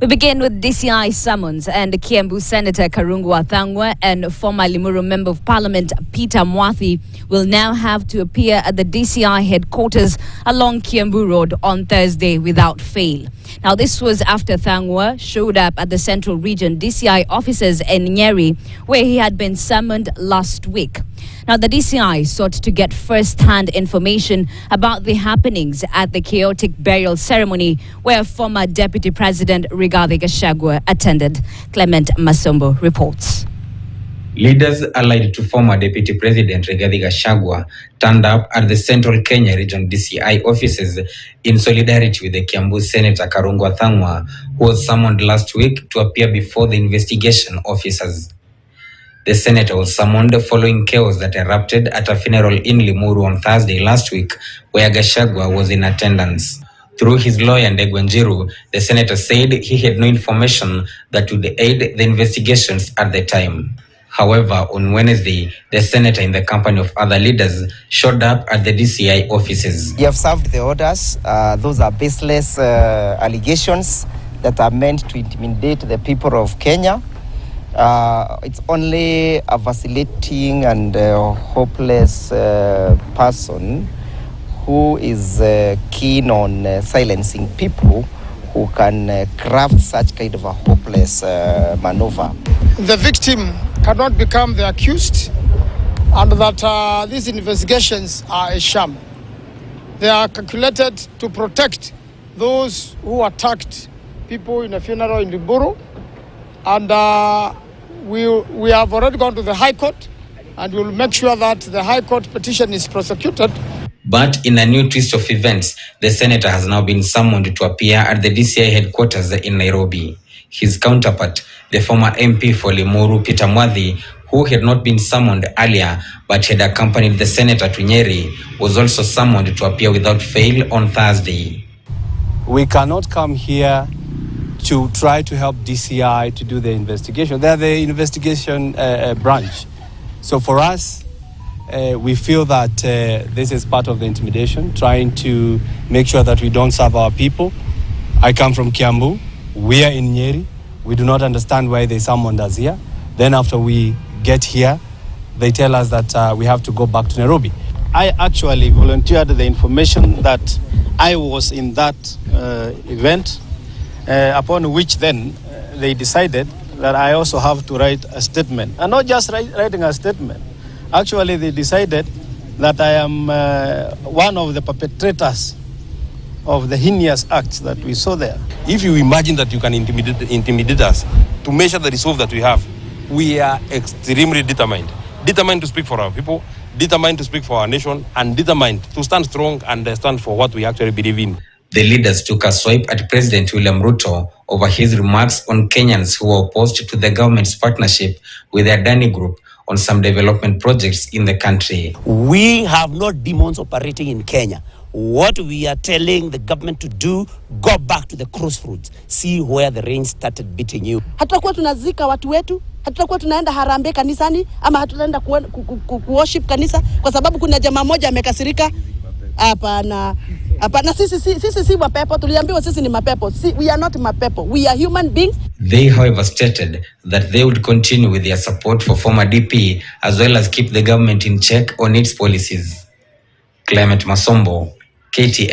We begin with DCI summons, and Kiambu Senator Karungu Thang'wa and former Limuru Member of Parliament Peter Mwathi will now have to appear at the DCI headquarters along Kiambu Road on Thursday without fail. Now, this was after Thang'wa showed up at the Central Region DCI offices in Nyer, where he had been summoned last week. Now, the DCI sought to get first-hand information about the happenings at the chaotic burial ceremony where former Deputy President Rigathi Gachagua attended. Clement Masombo reports. Leaders allied to former Deputy President Rigathi Gachagua turned up at the Central Kenya Region DCI offices in solidarity with the Kiambu Senator Karungu Thang'wa, who was summoned last week to appear before the investigation officers. The senator was summoned following chaos that erupted at a funeral in Limuru on Thursday last week, where Gachagua was in attendance. Through his lawyer Ndegwa Njiru, the senator said he had no information that would aid the investigations at the time. However, on Wednesday, the senator, in the company of other leaders, showed up at the DCI offices. You have served the orders. Those are baseless allegations that are meant to intimidate the people of Kenya. It's only a vacillating and hopeless person who is keen on silencing people who can craft such kind of a hopeless maneuver. The victim cannot become the accused, and that these investigations are a sham. They are calculated to protect those who attacked people in a funeral in Limuru, and we have already gone to the High Court, and we will make sure that the High Court petition is prosecuted. But in a new twist of events, the senator has now been summoned to appear at the DCI headquarters in Nairobi. His counterpart, the former MP for Limuru Peter Mwathi, who had not been summoned earlier but had accompanied the senator to Nyer, was also summoned to appear without fail on Thursday. We cannot come here to try to help DCI to do the investigation. They are the investigation branch. So for us, we feel that this is part of the intimidation, trying to make sure that we don't serve our people. I come from Kiambu. We are in Nyeri. We do not understand why they summoned us here. Then after we get here, they tell us that we have to go back to Nairobi. I actually volunteered the information that I was in that event, upon which then they decided that I also have to write a statement. And not just writing a statement. Actually, they decided that I am one of the perpetrators of the heinous acts that we saw there. If you imagine that you can intimidate us to measure the resolve that we have, we are extremely determined. Determined to speak for our people, determined to speak for our nation, and determined to stand strong and stand for what we actually believe in. The leaders took a swipe at President William Ruto over his remarks on Kenyans who were opposed to the government's partnership with the Adani Group on some development projects in the country. We have no demons operating in Kenya. What we are telling the government to do, go back to the crossroads. See where the rain started beating you. Hatutakuwa tunazika watu wetu, hatutakuwa tunaenda harambee kanisani, ama hatutaenda worship kanisa kwa sababu kuna jamaa moja amekasirika. Hapana. Sisi si mapepo, tuliambiwa sisi ni mapepo. We are not mapepo. We are human beings. They, however, stated that they would continue with their support for former DP as well as keep the government in check on its policies. Clement Masombo, KTN.